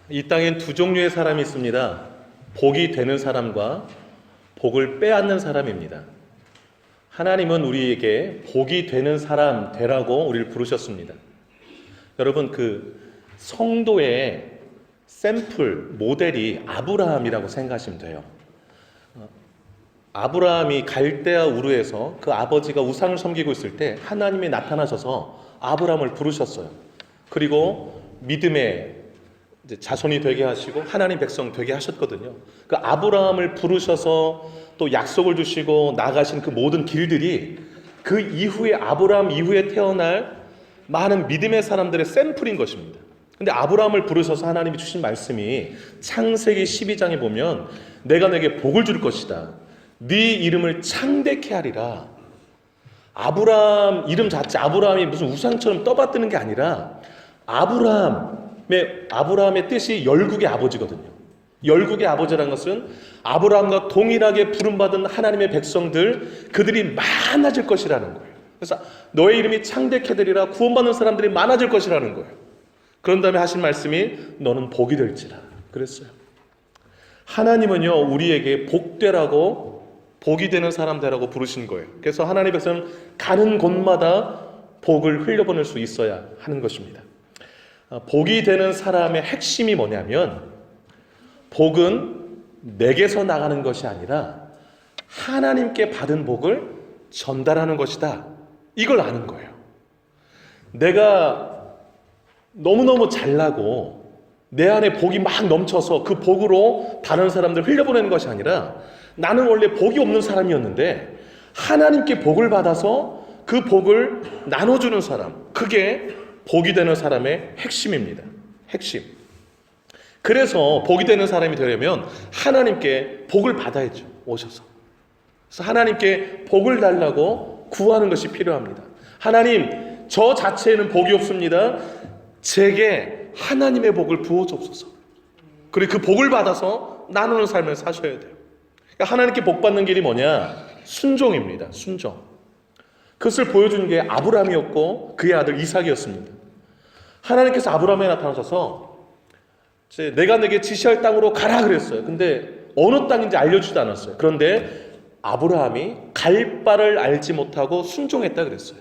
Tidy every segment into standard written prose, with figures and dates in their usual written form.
이 땅엔 두 종류의 사람이 있습니다. 복이 되는 사람과 복을 빼앗는 사람입니다. 하나님은 우리에게 복이 되는 사람 되라고 우리를 부르셨습니다. 여러분, 그 성도의 샘플, 모델이 아브라함이라고 생각하시면 돼요. 아브라함이 갈대아 우르에서 그 아버지가 우상을 섬기고 있을 때 하나님이 나타나셔서 아브라함을 부르셨어요. 그리고 믿음의 자손이 되게 하시고 하나님 백성 되게 하셨거든요. 그 아브라함을 부르셔서 또 약속을 주시고 나가신 그 모든 길들이 그 이후에 아브라함 이후에 태어날 많은 믿음의 사람들의 샘플인 것입니다. 근데 아브라함을 부르셔서 하나님이 주신 말씀이 창세기 12장에 보면 내가 내게 복을 줄 것이다. 네 이름을 창대케 하리라. 아브라함 이름 자체, 아브라함이 무슨 우상처럼 떠받드는 게 아니라 아브라함의 뜻이 열국의 아버지거든요. 열국의 아버지라는 것은 아브라함과 동일하게 부름받은 하나님의 백성들, 그들이 많아질 것이라는 거예요. 그래서 너의 이름이 창대케 되리라, 구원받는 사람들이 많아질 것이라는 거예요. 그런 다음에 하신 말씀이 너는 복이 될지라 그랬어요. 하나님은요, 우리에게 복되라고, 복이 되는 사람 되라고 부르신 거예요. 그래서 하나님의 백성은 가는 곳마다 복을 흘려보낼 수 있어야 하는 것입니다. 복이 되는 사람의 핵심이 뭐냐면, 복은 내게서 나가는 것이 아니라 하나님께 받은 복을 전달하는 것이다. 이걸 아는 거예요. 내가 너무너무 잘나고 내 안에 복이 막 넘쳐서 그 복으로 다른 사람들 흘려보내는 것이 아니라, 나는 원래 복이 없는 사람이었는데 하나님께 복을 받아서 그 복을 나눠주는 사람, 그게 복이 되는 사람의 핵심입니다. 핵심. 그래서 복이 되는 사람이 되려면 하나님께 복을 받아야죠. 오셔서. 그래서 하나님께 복을 달라고 구하는 것이 필요합니다. 하나님, 저 자체에는 복이 없습니다. 제게 하나님의 복을 부어주옵소서. 그리고 그 복을 받아서 나누는 삶을 사셔야 돼요. 그러니까 하나님께 복 받는 길이 뭐냐? 순종입니다. 순종. 그것을 보여준 게 아브라함이었고 그의 아들 이삭이었습니다. 하나님께서 아브라함에 나타나셔서 내가 내게 지시할 땅으로 가라 그랬어요. 근데 어느 땅인지 알려주지도 않았어요. 그런데 아브라함이 갈 바를 알지 못하고 순종했다 그랬어요.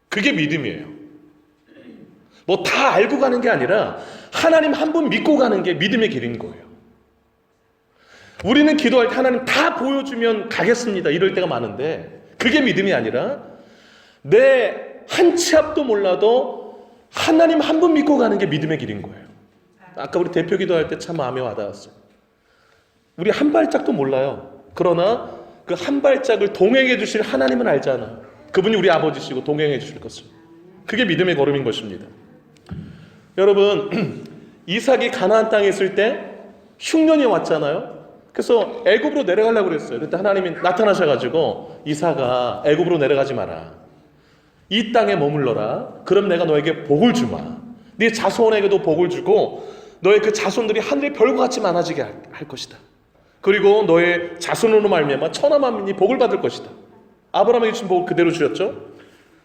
그게 믿음이에요. 뭐 다 알고 가는 게 아니라 하나님 한 분 믿고 가는 게 믿음의 길인 거예요. 우리는 기도할 때 하나님 다 보여주면 가겠습니다 이럴 때가 많은데, 그게 믿음이 아니라 내 한 치 앞도 몰라도 하나님 한 분 믿고 가는 게 믿음의 길인 거예요. 아까 우리 대표 기도할 때 참 마음에 와닿았어요. 우리 한 발짝도 몰라요. 그러나 그 한 발짝을 동행해 주실 하나님은 알잖아요. 그분이 우리 아버지시고 동행해 주실 것을. 그게 믿음의 걸음인 것입니다. 여러분, 이삭이 가나안 땅에 있을 때 흉년이 왔잖아요. 그래서 애굽으로 내려가려고 그랬어요. 그때 하나님이 나타나셔가지고 이삭아, 애굽으로 내려가지 마라. 이 땅에 머물러라. 그럼 내가 너에게 복을 주마. 네 자손에게도 복을 주고 너의 그 자손들이 하늘의 별과 같이 많아지게 할 것이다. 그리고 너의 자손으로 말미암아 천하 만민이 복을 받을 것이다. 아브라함에게 주신 복을 그대로 주셨죠.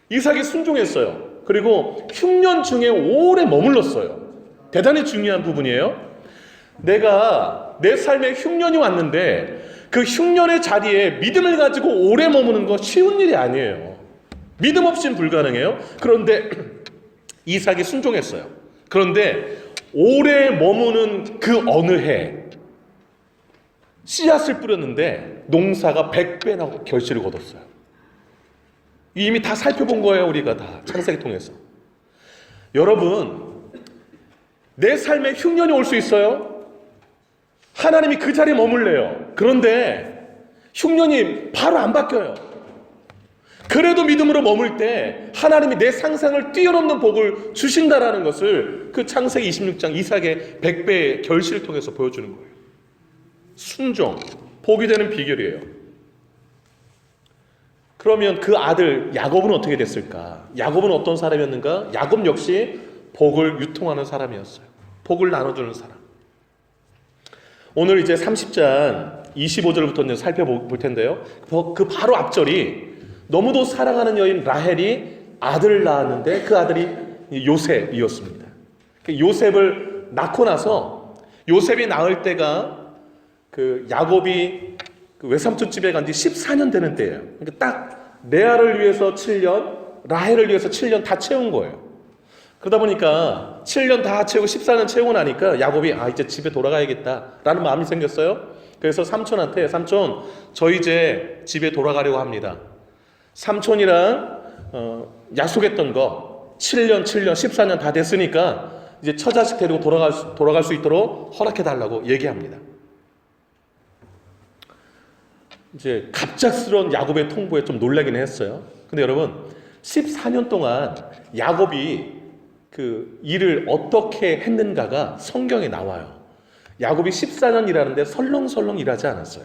이삭이 순종했어요. 그리고 흉년 중에 오래 머물렀어요. 대단히 중요한 부분이에요. 내가 내 삶에 흉년이 왔는데 그 흉년의 자리에 믿음을 가지고 오래 머무는 거 쉬운 일이 아니에요. 믿음 없이는 불가능해요. 그런데 이삭이 순종했어요. 그런데 오래 머무는 그 어느 해 씨앗을 뿌렸는데 농사가 100배나 결실을 거뒀어요. 이미 다 살펴본 거예요. 우리가 다 창세기 통해서. 여러분, 내 삶에 흉년이 올 수 있어요. 하나님이 그 자리에 머물래요. 그런데 흉년이 바로 안 바뀌어요. 그래도 믿음으로 머물 때 하나님이 내 상상을 뛰어넘는 복을 주신다라는 것을 그 창세기 26장 이삭의 100배의 결실을 통해서 보여주는 거예요. 순종, 복이 되는 비결이에요. 그러면 그 아들 야곱은 어떻게 됐을까? 야곱은 어떤 사람이었는가? 야곱 역시 복을 유통하는 사람이었어요. 복을 나눠주는 사람. 오늘 이제 30장 25절부터 살펴볼 텐데요. 그 바로 앞절이 너무도 사랑하는 여인 라헬이 아들을 낳았는데 그 아들이 요셉이었습니다. 요셉을 낳고 나서 요셉이 낳을 때가 그 야곱이 그 외삼촌 집에 간 지 14년 되는 때예요. 그러니까 딱 레아를 위해서 7년, 라헬을 위해서 7년 다 채운 거예요. 그러다 보니까 7년 다 채우고 14년 채우고 나니까 야곱이 이제 집에 돌아가야겠다라는 마음이 생겼어요. 그래서 삼촌한테 삼촌 저 이제 집에 돌아가려고 합니다. 삼촌이랑 약속했던 거 7년 14년 다 됐으니까 이제 처자식 데리고 돌아갈 수 있도록 허락해 달라고 얘기합니다. 이제 갑작스러운 야곱의 통보에 좀 놀라긴 했어요. 근데 여러분 14년 동안 야곱이 그 일을 어떻게 했는가가 성경에 나와요. 야곱이 14년 일하는데 설렁설렁 일하지 않았어요.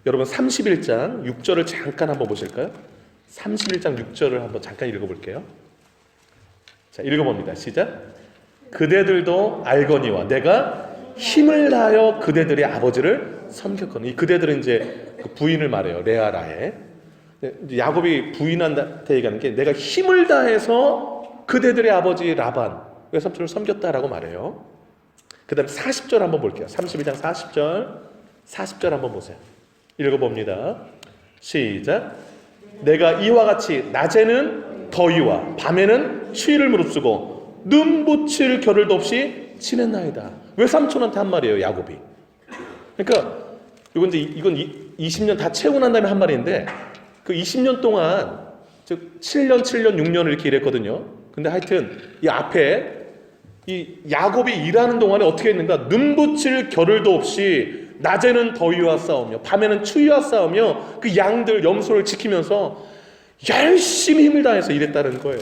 여러분 31장 6절을 잠깐 한번 보실까요? 31장 6절을 한번 잠깐 읽어볼게요. 자, 읽어봅니다. 시작. 그대들도 알거니와 내가 힘을 다하여 그대들의 아버지를 섬겼거니. 이 그대들은 이제 그 부인을 말해요. 레아 라헬. 야곱이 부인한테 얘기하는 게 내가 힘을 다해서 그대들의 아버지 라반 외삼촌을 섬겼다라고 말해요. 그 다음에 40절 한번 볼게요. 31장 40절 한번 보세요. 읽어봅니다. 시작. 내가 이와 같이 낮에는 더위와 밤에는 추위를 무릅쓰고 눈붙일 겨를도 없이 지냈나이다. 외삼촌한테 한 말이에요, 야곱이. 그러니까 이건 20년 다 채우고 난 다음에 한 말인데 그 20년 동안 즉 7년, 6년을 이렇게 일했거든요. 근데 하여튼 이 앞에 이 야곱이 일하는 동안에 어떻게 했는가? 눈붙일 겨를도 없이 낮에는 더위와 싸우며 밤에는 추위와 싸우며 그 양들 염소를 지키면서 열심히 힘을 다해서 일했다는 거예요.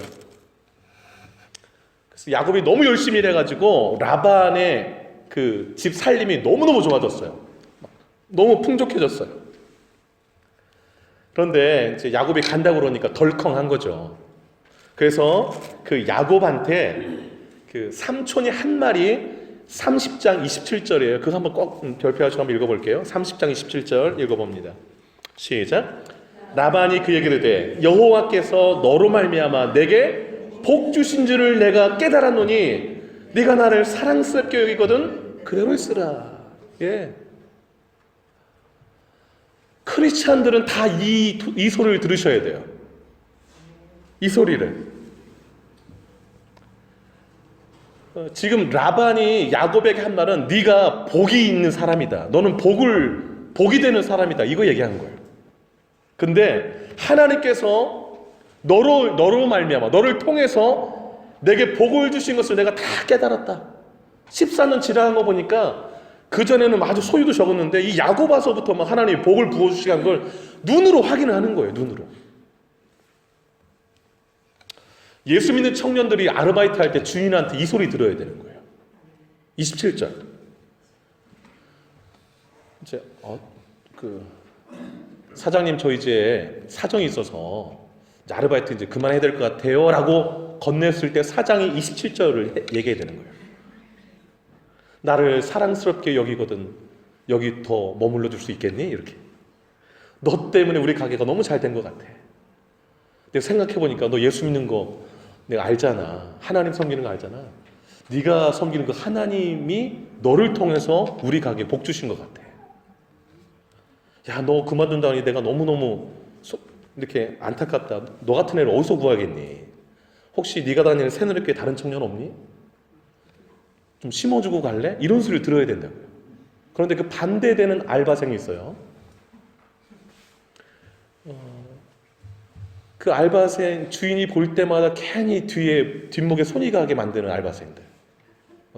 그래서 야곱이 너무 열심히 일해가지고 라반의 그 집 살림이 너무너무 좋아졌어요. 너무 풍족해졌어요. 그런데 이제 야곱이 간다고 그러니까 덜컹한 거죠. 그래서 그 야곱한테 그 삼촌이 한 말이 30장 27절이에요. 그거 한번 꼭 별표하시고 한번 읽어볼게요. 30장 27절 읽어봅니다. 시작. 라반이 그에게 이르되 여호와께서 너로 말미암아 내게 복 주신 줄을 내가 깨달았노니 네가 나를 사랑스럽게 여기거든 그대로 있으라. 예. 크리스찬들은 다 이 소리를 들으셔야 돼요. 이 소리를. 지금 라반이 야곱에게 한 말은 네가 복이 있는 사람이다. 너는 복이 되는 사람이다. 이거 얘기한 거예요. 근데 하나님께서 너로 말미암아 너를 통해서 내게 복을 주신 것을 내가 다 깨달았다. 14년 지나간 거 보니까 그전에는 아주 소유도 적었는데 이 야곱 와서부터 막 하나님이 복을 부어주시는 걸 눈으로 확인을 하는 거예요. 눈으로. 예수 믿는 청년들이 아르바이트 할 때 주인한테 이 소리 들어야 되는 거예요. 27절. 이제 사장님 저 이제 사정이 있어서 아르바이트 이제 그만해야 될 것 같아요라고 건넸을 때 사장이 27절을 얘기해야 되는 거예요. 나를 사랑스럽게 여기거든 여기 더 머물러 줄 수 있겠니? 이렇게. 너 때문에 우리 가게가 너무 잘 된 것 같아. 내가 생각해보니까 너 예수 믿는 거 내가 알잖아. 하나님 섬기는 거 알잖아. 네가 섬기는 그 하나님이 너를 통해서 우리 가게에 복 주신 것 같아. 야, 너 그만둔다니 내가 너무너무 이렇게 안타깝다. 너 같은 애를 어디서 구하겠니? 혹시 네가 다니는 새누리교회 다른 청년 없니? 좀 심어주고 갈래? 이런 소리를 들어야 된다고요. 그런데 그 반대되는 알바생이 있어요. 그 알바생 주인이 볼 때마다 괜히 뒷목에 손이 가게 만드는 알바생들.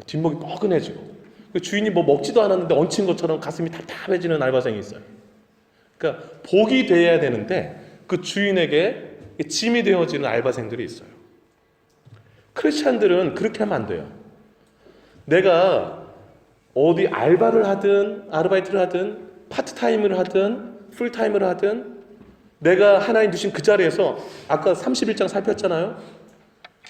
뒷목이 뻐근해지고 그 주인이 뭐 먹지도 않았는데 얹힌 것처럼 가슴이 답답해지는 알바생이 있어요. 그러니까 복이 돼야 되는데 그 주인에게 짐이 되어지는 알바생들이 있어요. 크리스찬들은 그렇게 하면 안 돼요. 내가 어디 알바를 하든 아르바이트를 하든 파트타임을 하든 풀타임을 하든 내가 하나님 주신 그 자리에서 아까 31장 살폈잖아요.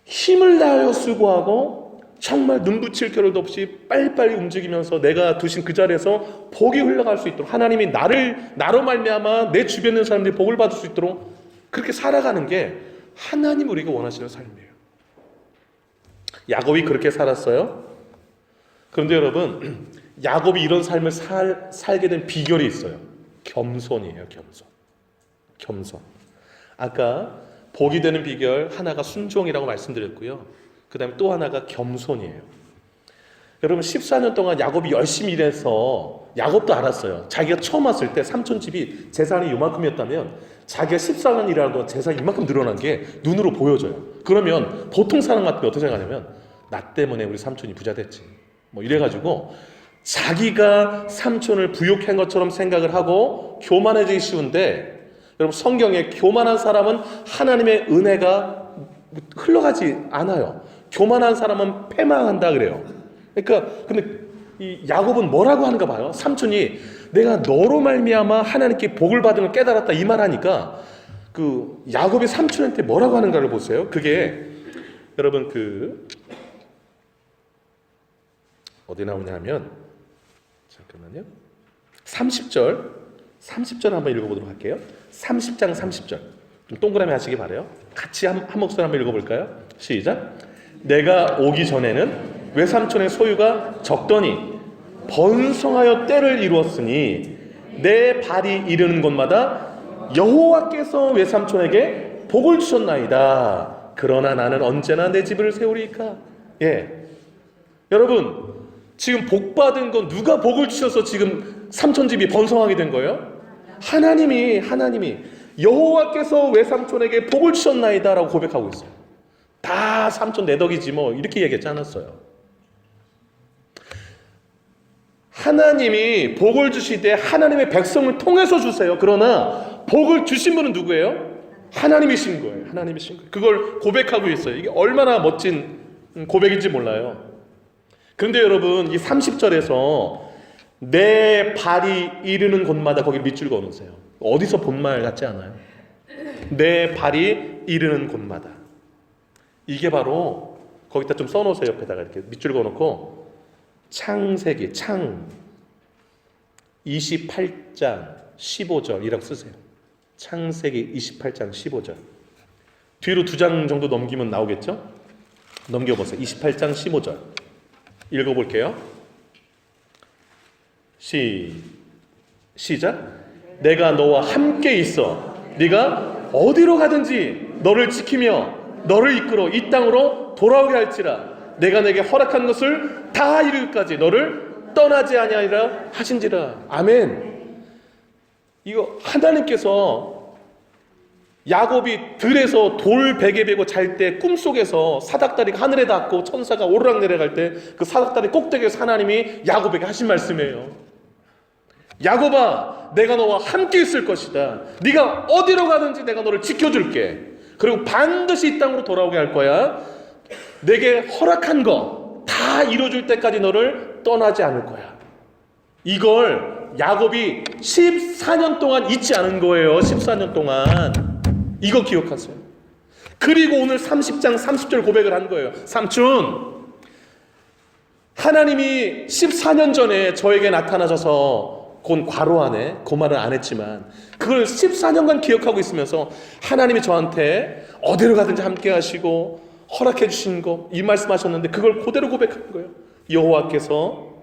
힘을 다하여 수고하고 정말 눈붙일 겨를도 없이 빨리빨리 움직이면서 내가 두신 그 자리에서 복이 흘러갈 수 있도록 하나님이 나로 말미암아 내 주변에 있는 사람들이 복을 받을 수 있도록 그렇게 살아가는 게 하나님 우리가 원하시는 삶이에요. 야곱이 그렇게 살았어요. 그런데 여러분, 야곱이 이런 삶을 살게 된 비결이 있어요. 겸손이에요. 겸손. 아까 복이 되는 비결 하나가 순종이라고 말씀드렸고요. 그 다음에 또 하나가 겸손이에요. 여러분, 14년 동안 야곱이 열심히 일해서 야곱도 알았어요. 자기가 처음 왔을 때 삼촌 집이 재산이 이만큼이었다면 자기가 14년 일하는 동안 재산이 이만큼 늘어난 게 눈으로 보여져요. 그러면 보통 사람 같으면 어떻게 생각하냐면 나 때문에 우리 삼촌이 부자 됐지, 뭐 이래가지고 자기가 삼촌을 부욕한 것처럼 생각을 하고 교만해지기 쉬운데, 여러분, 성경에 교만한 사람은 하나님의 은혜가 흘러가지 않아요. 교만한 사람은 패망한다 그래요. 그러니까 근데 이 야곱은 뭐라고 하는가 봐요. 삼촌이 내가 너로 말미암아 하나님께 복을 받은 걸 깨달았다 이 말하니까 그 야곱이 삼촌한테 뭐라고 하는가를 보세요. 그게 여러분 어디 나오냐면, 잠깐만요. 30절 한번 읽어보도록 할게요. 30장 30절 좀 동그라미 하시기 바라요. 같이 한 목소리 한번 읽어볼까요? 시작. 내가 오기 전에는 외삼촌의 소유가 적더니 번성하여 때를 이루었으니 내 발이 이르는 곳마다 여호와께서 외삼촌에게 복을 주셨나이다. 그러나 나는 언제나 내 집을 세우리이까. 여러분, 지금 복 받은 건 누가 복을 주셔서 지금 삼촌 집이 번성하게 된 거예요? 하나님이 여호와께서 외삼촌에게 복을 주셨나이다 라고 고백하고 있어요. 다 삼촌 내 덕이지 뭐 이렇게 얘기하지 않았어요. 하나님이 복을 주시되 하나님의 백성을 통해서 주세요. 그러나 복을 주신 분은 누구예요? 하나님이신 거예요. 그걸 고백하고 있어요. 이게 얼마나 멋진 고백인지 몰라요. 그런데 여러분, 이 30절에서 내 발이 이르는 곳마다 거기 밑줄 그어놓으세요. 어디서 본 말 같지 않아요? 내 발이 이르는 곳마다. 이게 바로 거기다 좀 써놓으세요. 옆에다가 이렇게 밑줄 그어놓고 창세기 28장 15절이라고 쓰세요. 창세기 28장 15절. 뒤로 2장 정도 넘기면 나오겠죠? 넘겨보세요. 28장 15절 읽어볼게요. 시작. 내가 너와 함께 있어 네가 어디로 가든지 너를 지키며 너를 이끌어 이 땅으로 돌아오게 할지라. 내가 내게 허락한 것을 다 이루기까지 너를 떠나지 아니하리라 하신지라. 아멘. 이거 하나님께서 야곱이 들에서 돌 베개 베고 잘 때 꿈속에서 사닥다리가 하늘에 닿고 천사가 오르락 내려갈 때 그 사닥다리 꼭대기에서 하나님이 야곱에게 하신 말씀이에요. 야곱아, 내가 너와 함께 있을 것이다. 네가 어디로 가든지 내가 너를 지켜줄게. 그리고 반드시 이 땅으로 돌아오게 할 거야. 내게 허락한 거 다 이루어줄 때까지 너를 떠나지 않을 거야. 이걸 야곱이 14년 동안 잊지 않은 거예요. 14년 동안. 이거 기억하세요. 그리고 오늘 30장 30절 고백을 한 거예요. 삼촌, 하나님이 14년 전에 저에게 나타나셔서, 그건 괄호 안에 그 말은 안 했지만 그걸 14년간 기억하고 있으면서 하나님이 저한테 어디로 가든지 함께 하시고 허락해 주신 거, 이 말씀하셨는데 그걸 그대로 고백한 거예요. 여호와께서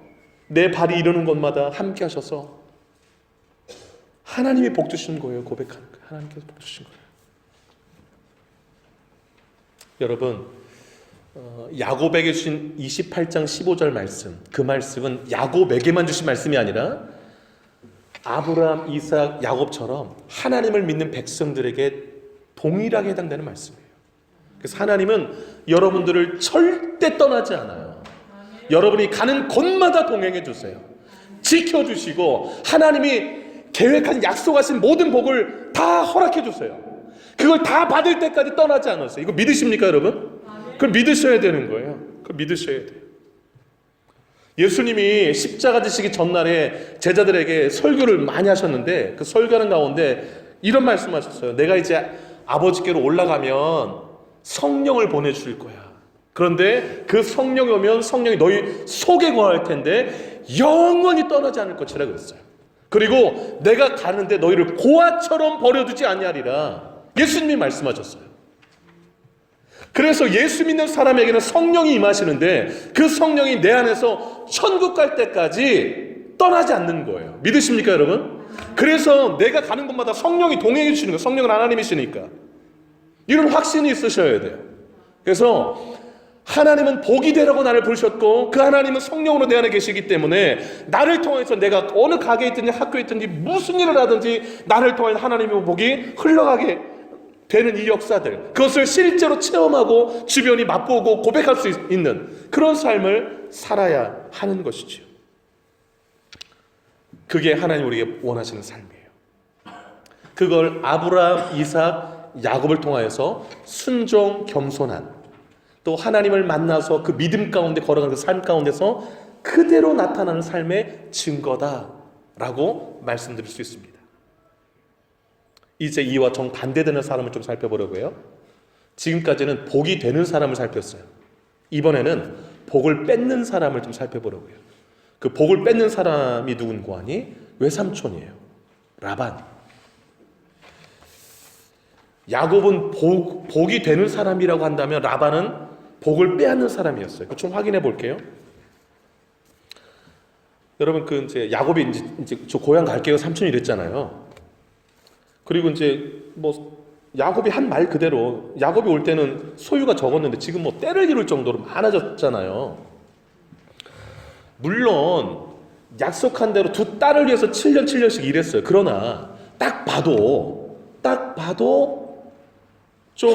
내 발이 이르는 곳마다 함께 하셔서 하나님이 복 주신 거예요. 고백하는 거예요. 하나님께서 복 주신 거예요. 여러분, 야곱에게 주신 28장 15절 말씀, 그 말씀은 야곱에게만 주신 말씀이 아니라 아브라함, 이삭, 야곱처럼 하나님을 믿는 백성들에게 동일하게 해당되는 말씀이에요. 그래서 하나님은 여러분들을 절대 떠나지 않아요. 여러분이 가는 곳마다 동행해 주세요. 지켜주시고 하나님이 계획한, 약속하신 모든 복을 다 허락해 주세요. 그걸 다 받을 때까지 떠나지 않았어요. 이거 믿으십니까, 여러분? 그걸 믿으셔야 되는 거예요. 그걸 믿으셔야 돼요. 예수님이 십자가 지시기 전날에 제자들에게 설교를 많이 하셨는데 그 설교하는 가운데 이런 말씀하셨어요. 내가 이제 아버지께로 올라가면 성령을 보내줄 거야. 그런데 그 성령이 오면 성령이 너희 속에 거할 텐데 영원히 떠나지 않을 것이라 그랬어요. 그리고 내가 가는데 너희를 고아처럼 버려두지 아니하리라. 예수님이 말씀하셨어요. 그래서 예수 믿는 사람에게는 성령이 임하시는데 그 성령이 내 안에서 천국 갈 때까지 떠나지 않는 거예요. 믿으십니까, 여러분? 그래서 내가 가는 곳마다 성령이 동행해 주시는 거예요. 성령은 하나님이시니까. 이런 확신이 있으셔야 돼요. 그래서 하나님은 복이 되라고 나를 부르셨고 그 하나님은 성령으로 내 안에 계시기 때문에 나를 통해서 내가 어느 가게에 있든지 학교에 있든지 무슨 일을 하든지 나를 통해 하나님의 복이 흘러가게 되는 이 역사들, 그것을 실제로 체험하고 주변이 맛보고 고백할 수 있는 그런 삶을 살아야 하는 것이죠. 그게 하나님 우리에게 원하시는 삶이에요. 그걸 아브라함, 이삭, 야곱을 통하여서 순종, 겸손한, 또 하나님을 만나서 그 믿음 가운데 걸어가는 그 삶 가운데서 그대로 나타나는 삶의 증거다라고 말씀드릴 수 있습니다. 이제 이와 정반대되는 사람을 좀 살펴보려고요. 지금까지는 복이 되는 사람을 살폈어요. 이번에는 복을 뺏는 사람을 좀 살펴보려고요. 그 복을 뺏는 사람이 누군고 하니 외삼촌이에요. 라반. 야곱은 복이 되는 사람이라고 한다면 라반은 복을 빼앗는 사람이었어요. 그거 좀 확인해 볼게요. 여러분, 이제 야곱이 이제 저 고향 갈게요 삼촌이 이랬잖아요. 그리고 이제 야곱이 한 말 그대로, 야곱이 올 때는 소유가 적었는데 지금 때를 이룰 정도로 많아졌잖아요. 물론 약속한 대로 두 딸을 위해서 7년씩 일했어요. 그러나 딱 봐도 좀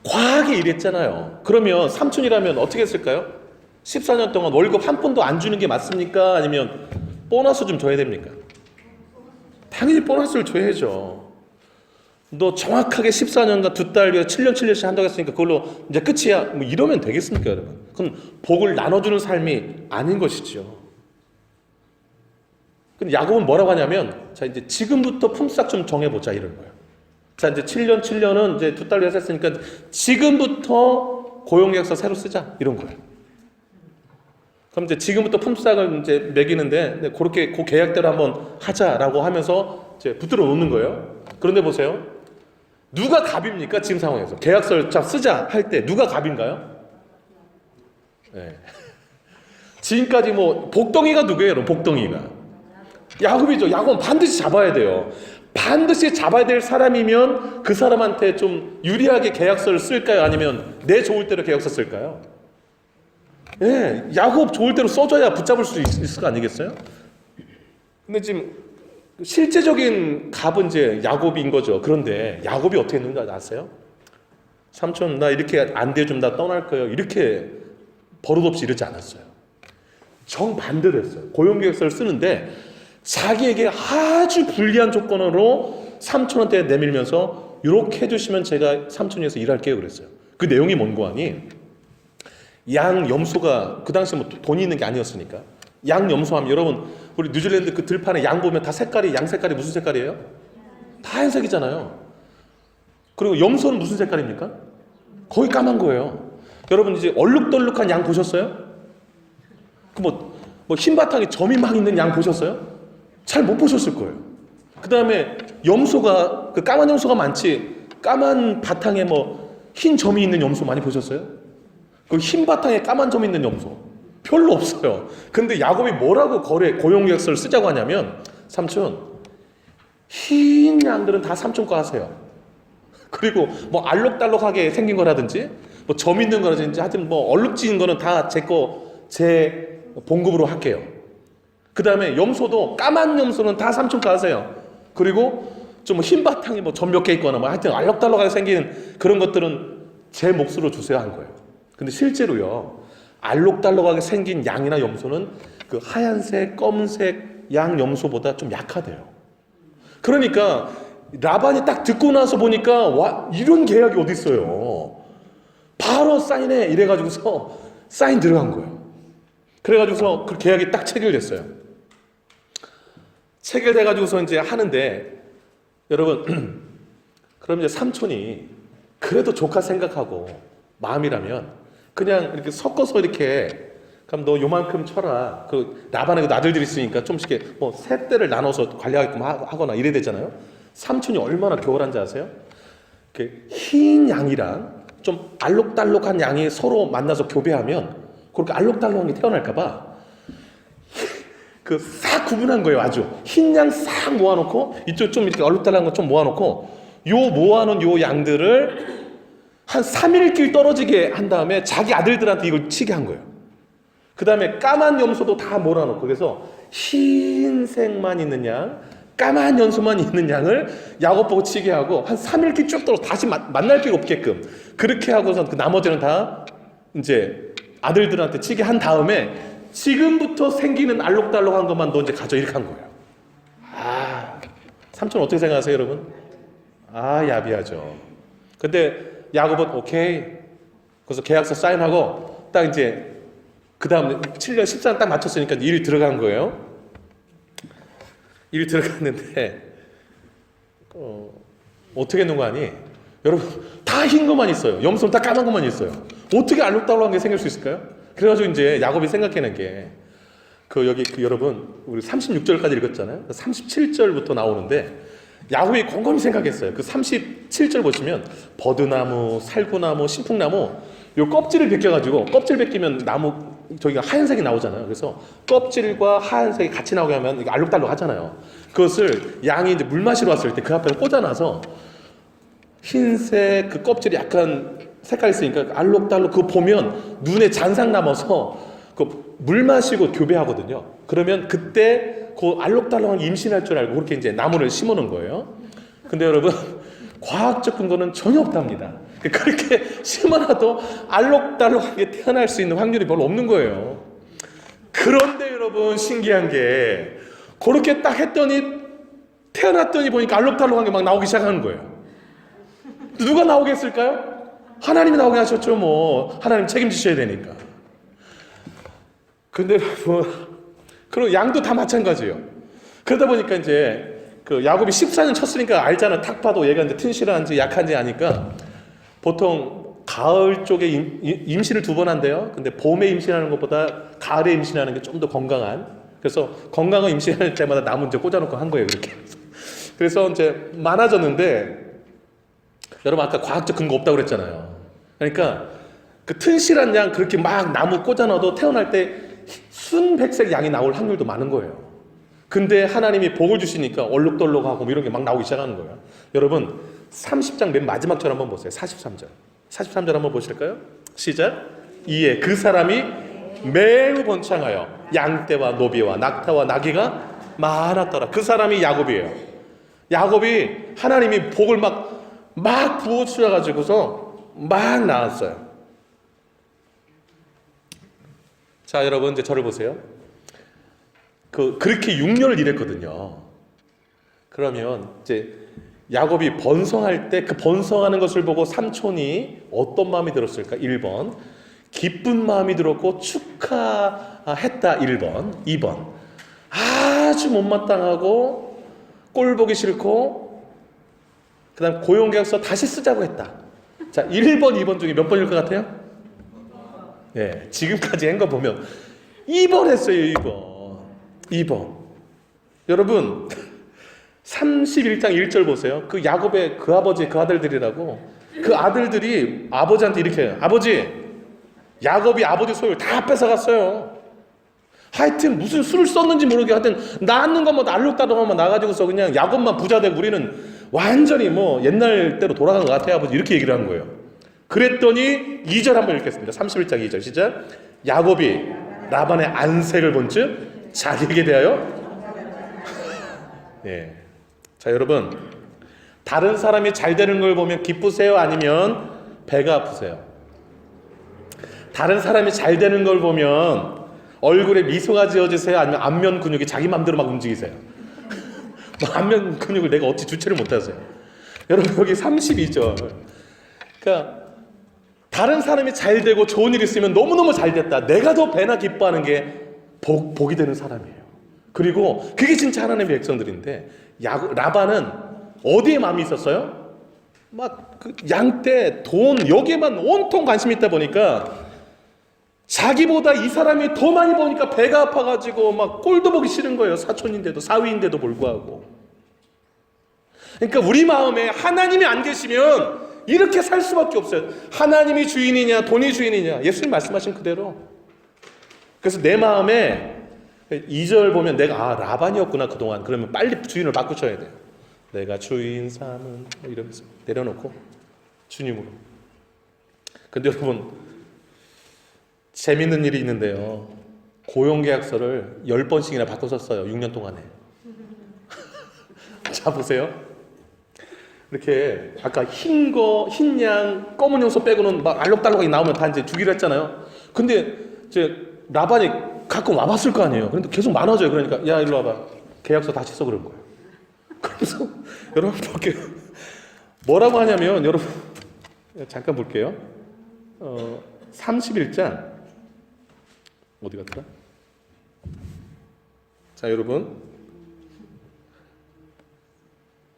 과하게 일했잖아요. 그러면 삼촌이라면 어떻게 했을까요? 14년 동안 월급 한 푼도 안 주는 게 맞습니까? 아니면 보너스 좀 줘야 됩니까? 당연히 보너스를 줘야죠. 너 정확하게 14년간 두 딸 위해 7년씩 한다고 했으니까 그걸로 이제 끝이야. 이러면 되겠습니까, 여러분? 그건 복을 나눠주는 삶이 아닌 것이죠. 근데 야곱은 뭐라고 하냐면, 자, 이제 지금부터 품삯 좀 정해보자, 이런 거예요. 자, 이제 7년은 이제 두 딸 위해서 했으니까 지금부터 고용계약서 새로 쓰자, 이런 거예요. 그럼 이제 지금부터 품삯을 이제 매기는데, 그렇게 그 계약대로 한번 하자라고 하면서 이제 붙들어 놓는 거예요. 그런데 보세요. 누가 갑입니까? 지금 상황에서. 계약서를 자, 쓰자 할 때 누가 갑인가요? 네. 지금까지 복덩이가 누구예요? 여러분, 복덩이가. 야곱이죠. 야곱은 반드시 잡아야 돼요. 반드시 잡아야 될 사람이면 그 사람한테 좀 유리하게 계약서를 쓸까요? 아니면 내 좋을 대로 계약서 쓸까요? 예, 야곱 좋을 대로 써줘야 붙잡을 수 있을 거 아니겠어요? 근데 지금 실제적인 갑은 이제 야곱인 거죠. 그런데 야곱이 어떻게 했는지 아세요? 삼촌, 나 이렇게 안 돼 좀 나 떠날 거예요. 이렇게 버릇없이 이러지 않았어요. 정반대로 했어요. 고용계약서를 쓰는데 자기에게 아주 불리한 조건으로 삼촌한테 내밀면서 이렇게 해주시면 제가 삼촌에서 일할게요 그랬어요. 그 내용이 뭔고 하니, 양 염소가 그 당시 돈이 있는 게 아니었으니까 양 염소하면, 여러분 우리 뉴질랜드 그 들판에 양 보면 다 색깔이, 양 색깔이 무슨 색깔이에요? 다 하얀색이잖아요. 그리고 염소는 무슨 색깔입니까? 거의 까만 거예요. 여러분 이제 얼룩덜룩한 양 보셨어요? 흰 바탕에 점이 막 있는 양 보셨어요? 잘 못 보셨을 거예요. 그 다음에 염소가, 그 까만 염소가 많지, 까만 바탕에 흰 점이 있는 염소 많이 보셨어요? 그 흰 바탕에 까만 점이 있는 염소 별로 없어요. 근데 야곱이 뭐라고 고용계약서를 쓰자고 하냐면, 삼촌, 흰 양들은 다 삼촌 거 하세요. 그리고 알록달록하게 생긴 거라든지 점 있는 거라든지 하여튼 얼룩진 거는 다 제 봉급으로 할게요. 그 다음에 염소도, 까만 염소는 다 삼촌 거 하세요. 그리고 좀 흰 바탕에 점 몇 개 있거나 하여튼 알록달록하게 생긴 그런 것들은 제 몫으로 주세요 한 거예요. 근데 실제로요, 알록달록하게 생긴 양이나 염소는 그 하얀색, 검은색 양 염소보다 좀 약하대요. 그러니까 라반이 딱 듣고 나서 보니까, 와, 이런 계약이 어디 있어요. 바로 사인해 이래가지고서 사인 들어간 거예요. 그래가지고서 그 계약이 딱 체결됐어요. 체결돼가지고서 이제 하는데, 여러분 그럼 이제 삼촌이 그래도 조카 생각하고 마음이라면 그냥 이렇게 섞어서 이렇게, 그럼 너 요만큼 쳐라. 그 라반의 아들들이 있으니까 좀씩 이렇게 세 대를 나눠서 관리하게끔 하거나 이래야 되잖아요. 삼촌이 얼마나 교활한지 아세요? 흰 양이랑 좀 알록달록한 양이 서로 만나서 교배하면 그렇게 알록달록한 게 태어날까봐 그 싹 구분한 거예요. 아주 흰 양 싹 모아놓고 이쪽 좀 이렇게 알록달록한 거 좀 모아놓고 요 모아놓은 요 양들을 한 3일길 떨어지게 한 다음에 자기 아들들한테 이걸 치게 한 거예요. 그 다음에 까만 염소도 다 몰아놓고 그래서 흰색만 있는 양, 까만 염소만 있는 양을 야곱 보고 치게 하고 한 3일길 쭉 떨어 다시 만날 필요 없게끔 그렇게 하고서 그 나머지는 다 이제 아들들한테 치게 한 다음에 지금부터 생기는 알록달록한 것만 너 이제 가져 이렇게 한 거예요. 아, 삼촌 어떻게 생각하세요, 여러분? 아, 야비하죠. 근데 야곱은 오케이. 그래서 계약서 사인하고 딱 이제 그 다음 7년 14년 딱 맞췄으니까 일이 들어간 거예요. 일이 들어갔는데 어떻게 했는 거 아니? 여러분 다 흰 것만 있어요. 염소는 다 까만 것만 있어요. 어떻게 알록달록한 게 생길 수 있을까요? 그래가지고 이제 야곱이 생각해낸 게 여기 여러분 우리 36절까지 읽었잖아요. 37절부터 나오는데 야곱이 곰곰이 생각했어요. 그 37절 보시면 버드나무, 살구나무, 신풍나무 요 껍질을 벗겨가지고 껍질 벗기면 나무 저기가 하얀색이 나오잖아요. 그래서 껍질과 하얀색이 같이 나오게 하면 이게 알록달록 하잖아요. 그것을 양이 이제 물 마시러 왔을 때 그 앞에 꽂아놔서 흰색 그 껍질이 약간 색깔이 있으니까 알록달록 그거 보면 눈에 잔상 남아서 그 물 마시고 교배하거든요. 그러면 그때 그 알록달록한 임신할 줄 알고 그렇게 이제 나무를 심어 놓은 거예요. 근데 여러분 과학적 근거는 전혀 없답니다. 그렇게 심어놔도 알록달록하게 태어날 수 있는 확률이 별로 없는 거예요. 그런데 여러분 신기한 게 그렇게 딱 했더니 태어났더니 보니까 알록달록한 게 막 나오기 시작하는 거예요. 누가 나오게 했을까요? 하나님이 나오게 하셨죠. 뭐 하나님 책임지셔야 되니까. 근데 여러분 그리고 양도 다 마찬가지예요. 그러다 보니까 이제 그 야곱이 14년 쳤으니까 알잖아. 딱 봐도 얘가 이제 튼실한지 약한지 아니까 보통 가을 쪽에 임신을 2번 한대요. 근데 봄에 임신하는 것보다 가을에 임신하는 게 좀 더 건강한. 그래서 건강한 임신할 때마다 나무 이제 꽂아놓고 한 거예요. 그렇게. 그래서 이제 많아졌는데 여러분 아까 과학적 근거 없다고 그랬잖아요. 그러니까 그 튼실한 양 그렇게 막 나무 꽂아놔도 태어날 때 순백색 양이 나올 확률도 많은 거예요. 근데 하나님이 복을 주시니까 얼룩덜룩하고 이런 게 막 나오기 시작하는 거예요. 여러분 30장 맨 마지막 절 한번 보세요. 43절 43절 한번 보실까요? 시작. 이에 그 사람이 매우 번창하여 양떼와 노비와 낙타와 나귀가 많았더라. 그 사람이 야곱이에요. 야곱이 하나님이 복을 막 부어주셔가지고서 막 나왔어요. 자, 여러분 이제 저를 보세요. 그렇게 6년을 일했거든요. 그러면 이제 야곱이 번성할 때 그 번성하는 것을 보고 삼촌이 어떤 마음이 들었을까? 1번 기쁜 마음이 들었고 축하했다. 1번 2번 아주 못마땅하고 꼴 보기 싫고 그 다음 고용계약서 다시 쓰자고 했다. 자, 1번 2번 중에 몇 번일 것 같아요? 네, 지금까지 한 거 보면 2번 했어요. 2번 여러분 31장 1절 보세요. 그 야곱의 그 아버지 그 아들들이라고 그 아들들이 아버지한테 이렇게 해요. 아버지 야곱이 아버지 소유를 다 뺏어갔어요. 하여튼 무슨 술을 썼는지 모르게 하여튼 낳는 것만 알록달록하면 나가지고서 그냥 야곱만 부자 되고 우리는 완전히 뭐 옛날 때로 돌아간 것 같아요. 아버지 이렇게 얘기를 하는 거예요. 그랬더니 2절 한번 읽겠습니다. 31장 2절 시작. 야곱이 라반의 안색을 본즉 자기에게 대하여 예. 자, 여러분 다른 사람이 잘 되는 걸 보면 기쁘세요? 아니면 배가 아프세요? 다른 사람이 잘 되는 걸 보면 얼굴에 미소가 지어지세요? 아니면 안면 근육이 자기 맘대로 막 움직이세요? 안면 근육을 내가 어찌 주체를 못하세요? 여러분 여기 32절 그러니까 다른 사람이 잘 되고 좋은 일이 있으면 너무너무 잘 됐다. 내가 더 배나 기뻐하는 게 복이 되는 사람이에요. 그리고 그게 진짜 하나님의 백성들인데 라반은 어디에 마음이 있었어요? 막 그 양떼, 돈 여기에만 온통 관심이 있다 보니까 자기보다 이 사람이 더 많이 버니까 배가 아파가지고 막 꼴도 보기 싫은 거예요. 사촌인데도 사위인데도 불구하고. 그러니까 우리 마음에 하나님이 안 계시면 이렇게 살 수밖에 없어요. 하나님이 주인이냐 돈이 주인이냐, 예수님 말씀하신 그대로. 그래서 내 마음에 2절 보면 내가 라반이었구나 그동안. 그러면 빨리 주인을 바꾸셔야 돼요. 내가 주인 삼은 이러면서 내려놓고 주님으로. 근데 여러분 재밌는 일이 있는데요. 고용계약서를 10번씩이나 바꿔서 써요. 6년 동안에. 자 보세요. 이렇게 아까 흰 양, 검은 염소 빼고는 막 알록달록하게 나오면 다 이제 주기로 했잖아요. 근데 이제 라반이 가끔 와봤을 거 아니에요. 그런데 계속 많아져요. 그러니까 야 일로 와봐. 계약서 다시 써 그런 거예요. 그래서 여러분 볼게요. 뭐라고 하냐면 여러분 잠깐 볼게요. 31장 어디 갔더라? 자 여러분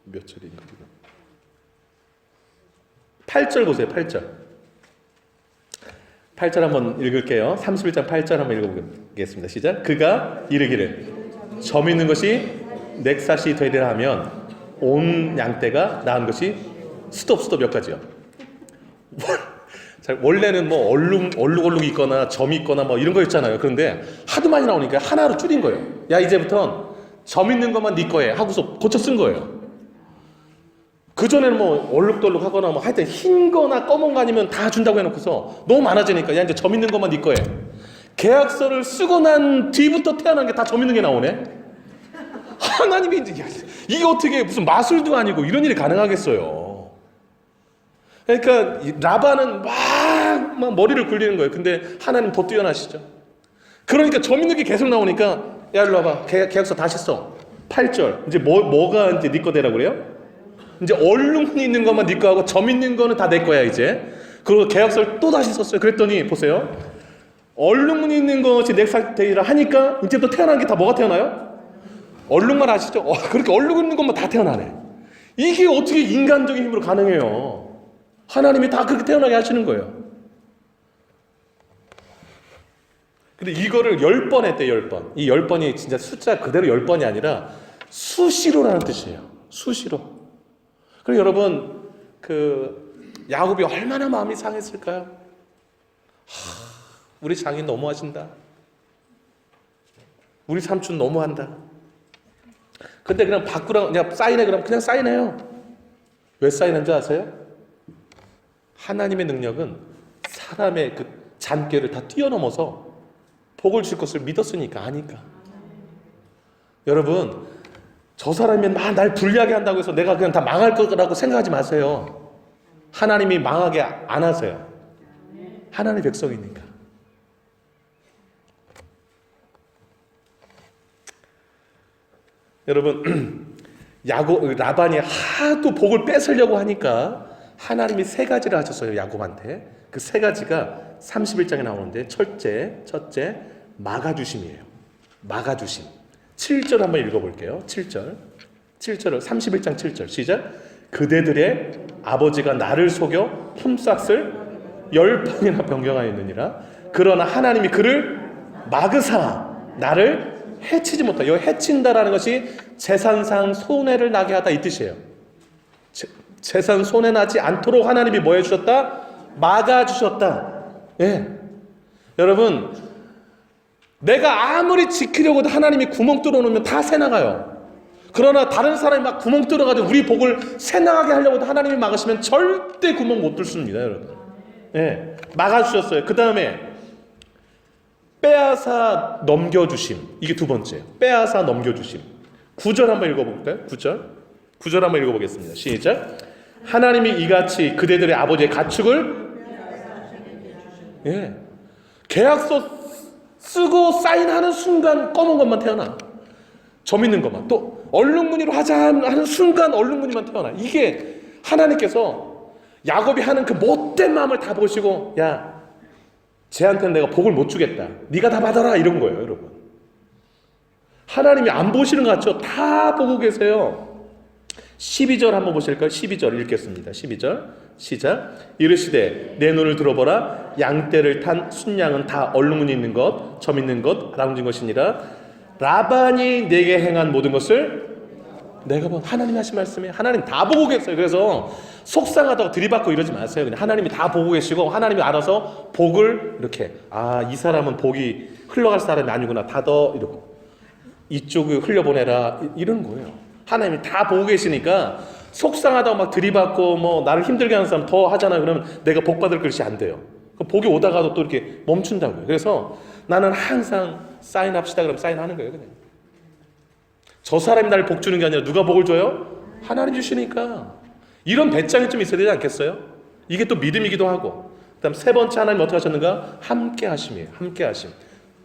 몇 절인가? 8절 보세요. 8절. 8절 한번 읽을게요. 31장 8절 한번 읽어보겠습니다. 시작. 그가 이르기를 점 있는 것이 넥사시 되리라 하면 온 양떼가 낳은 것이 스톱 몇 가지요. 원래는 뭐 얼룩 있거나 점 있거나 뭐 이런 거 있잖아요. 그런데 하도 많이 나오니까 하나로 줄인 거예요. 야 이제부턴 점 있는 것만 네 거에 하고서 고쳐 쓴 거예요. 그전에는 뭐 얼룩덜룩 하거나 뭐 하여튼 흰 거나 검은 거 아니면 다 준다고 해놓고서 너무 많아지니까 야 이제 점 있는 것만 네 거에. 계약서를 쓰고 난 뒤부터 태어난 게 다 점 있는 게 나오네. 하나님이 이제 이게 어떻게 무슨 마술도 아니고 이런 일이 가능하겠어요. 그러니까 라반은 막 머리를 굴리는 거예요. 근데 하나님 더 뛰어나시죠. 그러니까 점 있는 게 계속 나오니까 야 일로 와봐. 계약서 다시 써. 8절. 이제 뭐가 이제 네 거 되라고 그래요? 이제 얼룩무늬 있는 것만 네 거 하고 점 있는 거는 다 내 거야 이제. 그리고 계약서를 또 다시 썼어요. 그랬더니 보세요. 얼룩무늬 있는 것이 넥사테이라 하니까 이제 또 태어난 게 다 뭐가 태어나요? 얼룩만 아시죠? 그렇게 얼룩 있는 것만 다 태어나네. 이게 어떻게 인간적인 힘으로 가능해요? 하나님이 다 그렇게 태어나게 하시는 거예요. 근데 이거를 10번 했대요. 10번. 이 10번이 진짜 숫자 그대로 10번이 아니라 수시로라는 뜻이에요. 수시로. 그리고 여러분 야곱이 얼마나 마음이 상했을까요? 우리 장인 너무하신다. 우리 삼촌 너무한다. 근데 그냥 바꾸라고 그냥 사인해 그러면 그냥 사인해요. 왜 사인한 줄 아세요? 하나님의 능력은 사람의 그 잔꾀를 다 뛰어넘어서 복을 줄 것을 믿었으니까 아니까. 여러분 저 사람이 날 불리하게 한다고 해서 내가 그냥 다 망할 거라고 생각하지 마세요. 하나님이 망하게 안 하세요. 하나님의 백성이니까. 여러분 라반이 하도 복을 뺏으려고 하니까 하나님이 3가지를 하셨어요. 야곱한테. 그 3가지가 31장에 나오는데 첫째 막아주심이에요. 막아주심. 7절 한번 읽어볼게요. 7절을 31장 7절 시작. 그대들의 아버지가 나를 속여 품삯을 10번이나 변경하였느니라. 그러나 하나님이 그를 막으사 나를 해치지 못하. 여기 해친다라는 것이 재산상 손해를 나게 하다 이 뜻이에요. 재산 손해 나지 않도록 하나님이 뭐 해주셨다? 막아주셨다. 예. 여러분 내가 아무리 지키려고 해도 하나님이 구멍 뚫어놓으면 다 새나가요. 그러나 다른 사람이 막 구멍 뚫어가지고 우리 복을 새나가게 하려고 해도 하나님이 막으시면 절대 구멍 못 뚫습니다. 여러분. 예. 막아주셨어요. 그 다음에 빼앗아 넘겨주심. 이게 2번째. 빼앗아 넘겨주심. 9절 한번 읽어볼까요? 9절 한번 읽어보겠습니다. 시작. 하나님이 이같이 그대들의 아버지의 가축을 계약서 쓰고 사인하는 순간 검은 것만 태어나. 점 있는 것만. 또 얼룩무늬로 하자 하는 순간 얼룩무늬만 태어나. 이게 하나님께서 야곱이 하는 그 못된 마음을 다 보시고 야 쟤한테는 내가 복을 못 주겠다. 네가 다 받아라 이런 거예요. 여러분. 하나님이 안 보시는 것 같죠? 다 보고 계세요. 12절 한번 보실까요? 12절 읽겠습니다. 12절 시작. 이르시되 내 눈을 들어보라. 양떼를 탄 순양은 다 얼룩무늬 있는 것, 점 있는 것, 나눠진 것이니라. 라반이 내게 행한 모든 것을 내가 본 하나님 하신 말씀에 하나님 다 보고 계세요. 그래서 속상하다고 들이받고 이러지 마세요. 그냥 하나님이 다 보고 계시고 하나님이 알아서 복을 이렇게 이 사람은 복이 흘러갈 사람이 아니구나 닫어 이러고 이쪽을 흘려보내라 이런 거예요. 하나님이 다 보고 계시니까 속상하다고 막 들이받고 뭐 나를 힘들게 하는 사람 더 하잖아요. 그러면 내가 복 받을 것이 안 돼요. 복이 오다가도 또 이렇게 멈춘다고요. 그래서 나는 항상 사인합시다 그러면 사인하는 거예요. 그냥 저 사람이 나를 복 주는 게 아니라 누가 복을 줘요? 하나님 주시니까. 이런 배짱이 좀 있어야 되지 않겠어요? 이게 또 믿음이기도 하고. 그 다음 세 번째 하나님 어떻게 하셨는가? 함께 하심이에요. 함께 하심.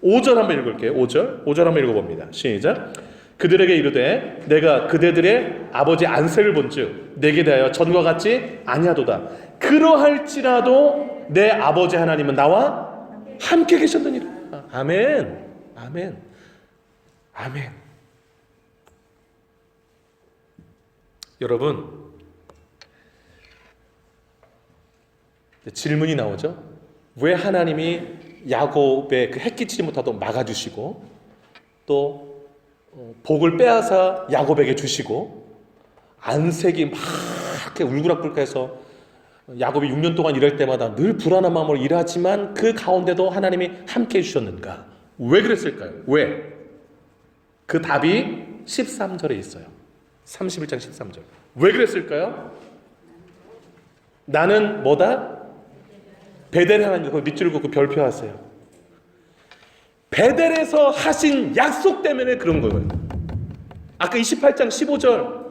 5절 한번 읽을게요. 5절 한번 읽어봅니다. 시작. 그들에게 이르되 내가 그대들의 아버지 안색을 본즉 내게 대하여 전과 같지 아니하도다. 그러할지라도 내 아버지 하나님은 나와 함께 계셨느니라. 아멘. 아멘. 아멘. 여러분, 질문이 나오죠. 왜 하나님이 야곱의 그 해끼치지 못하도록 막아주시고 또 복을 빼앗아 야곱에게 주시고 안색이 막 이렇게 울그락불락해서 야곱이 6년 동안 일할 때마다 늘 불안한 마음으로 일하지만 그 가운데도 하나님이 함께 해주셨는가? 왜 그랬을까요? 왜? 그 답이 13절에 있어요. 31장 13절. 왜 그랬을까요? 나는 뭐다? 베델 하나님, 그 밑줄 긋고 별표하세요. 베델에서 하신 약속 때문에 그런 거예요. 아까 28장 15절.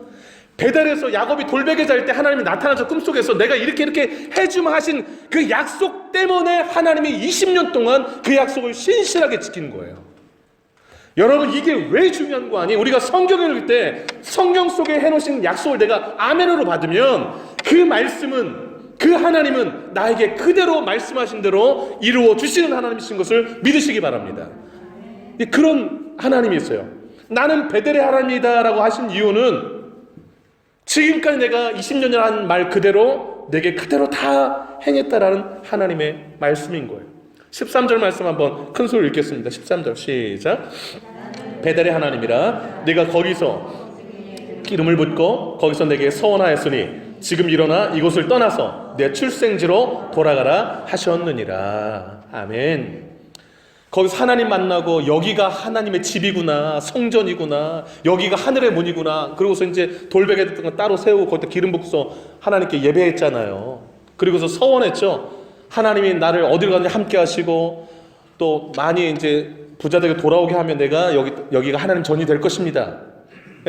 베델에서 야곱이 돌베개 잘 때 하나님이 나타나서 꿈속에서 내가 이렇게 해주마 하신 그 약속 때문에 하나님이 20년 동안 그 약속을 신실하게 지키는 거예요. 여러분, 이게 왜 중요한 거 아니에요? 우리가 성경을 읽을 때 성경 속에 해놓으신 약속을 내가 아멘으로 받으면 그 말씀은, 그 하나님은 나에게 그대로 말씀하신 대로 이루어 주시는 하나님이신 것을 믿으시기 바랍니다. 그런 하나님이 있어요. 나는 베델의 하나님이다 라고 하신 이유는 지금까지 내가 20년을 한 말 그대로 내게 그대로 다 행했다라는 하나님의 말씀인 거예요. 13절 말씀 한번 큰 소리로 읽겠습니다. 13절 시작. 베델의 하나님이라 네가 거기서 기름을 붓고 거기서 내게 서원하였으니 지금 일어나 이곳을 떠나서 내 출생지로 돌아가라 하셨느니라. 아멘. 거기서 하나님 만나고 여기가 하나님의 집이구나, 성전이구나, 여기가 하늘의 문이구나. 그러고서 이제 돌베개 같은 거 따로 세우고 거기다 기름 붓고서 하나님께 예배했잖아요. 그리고서 서원했죠. 하나님이 나를 어디로 가든지 함께 하시고 또 많이 이제 부자되게 돌아오게 하면 내가 여기가 하나님 전이 될 것입니다.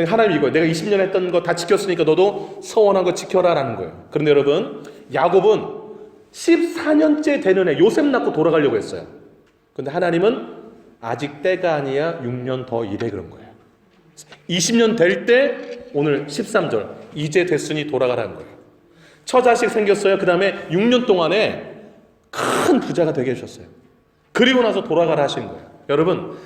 하나님 이거예요. 내가 20년 했던 거 다 지켰으니까 너도 서원한 거 지켜라라는 거예요. 그런데 여러분, 야곱은 14년째 되는 해 요셉 낳고 돌아가려고 했어요. 근데 하나님은 아직 때가 아니야 6년 더 일해 그런 거예요. 20년 될 때 오늘 13절 이제 됐으니 돌아가라는 거예요. 처자식 생겼어요. 그 다음에 6년 동안에 큰 부자가 되게 해주셨어요. 그리고 나서 돌아가라 하신 거예요. 여러분,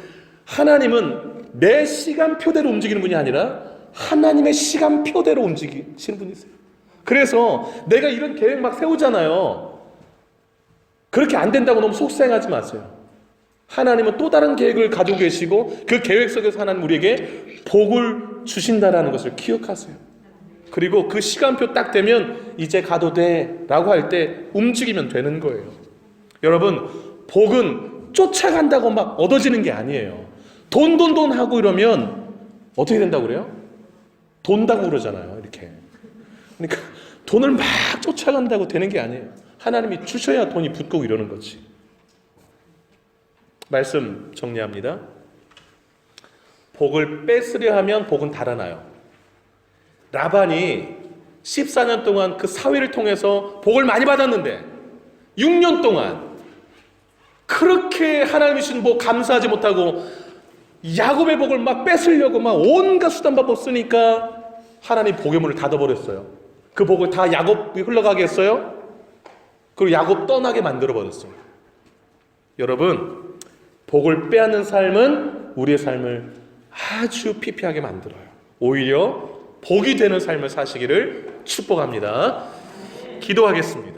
하나님은 내 시간표대로 움직이는 분이 아니라 하나님의 시간표대로 움직이시는 분이세요. 그래서 내가 이런 계획 막 세우잖아요. 그렇게 안 된다고 너무 속상하지 마세요. 하나님은 또 다른 계획을 가지고 계시고 그 계획 속에서 하나님 우리에게 복을 주신다라는 것을 기억하세요. 그리고 그 시간표 딱 되면 이제 가도 돼 라고 할 때 움직이면 되는 거예요. 여러분, 복은 쫓아간다고 막 얻어지는 게 아니에요. 돈 하고 이러면 어떻게 된다고 그래요? 돈다고 그러잖아요. 이렇게. 그러니까 돈을 막 쫓아간다고 되는 게 아니에요. 하나님이 주셔야 돈이 붙고 이러는 거지. 말씀 정리합니다. 복을 뺏으려 하면 복은 달아나요. 라반이 14년 동안 그 사위를 통해서 복을 많이 받았는데 6년 동안 그렇게 하나님이 주신 복 감사하지 못하고 야곱의 복을 막 뺏으려고 막 온갖 수단 방법 쓰니까 하나님 복의 문을 닫아버렸어요. 그 복을 다 야곱이 흘러가게 했어요. 그리고 야곱 떠나게 만들어버렸어요. 여러분, 복을 빼앗는 삶은 우리의 삶을 아주 피폐하게 만들어요. 오히려 복이 되는 삶을 사시기를 축복합니다. 기도하겠습니다.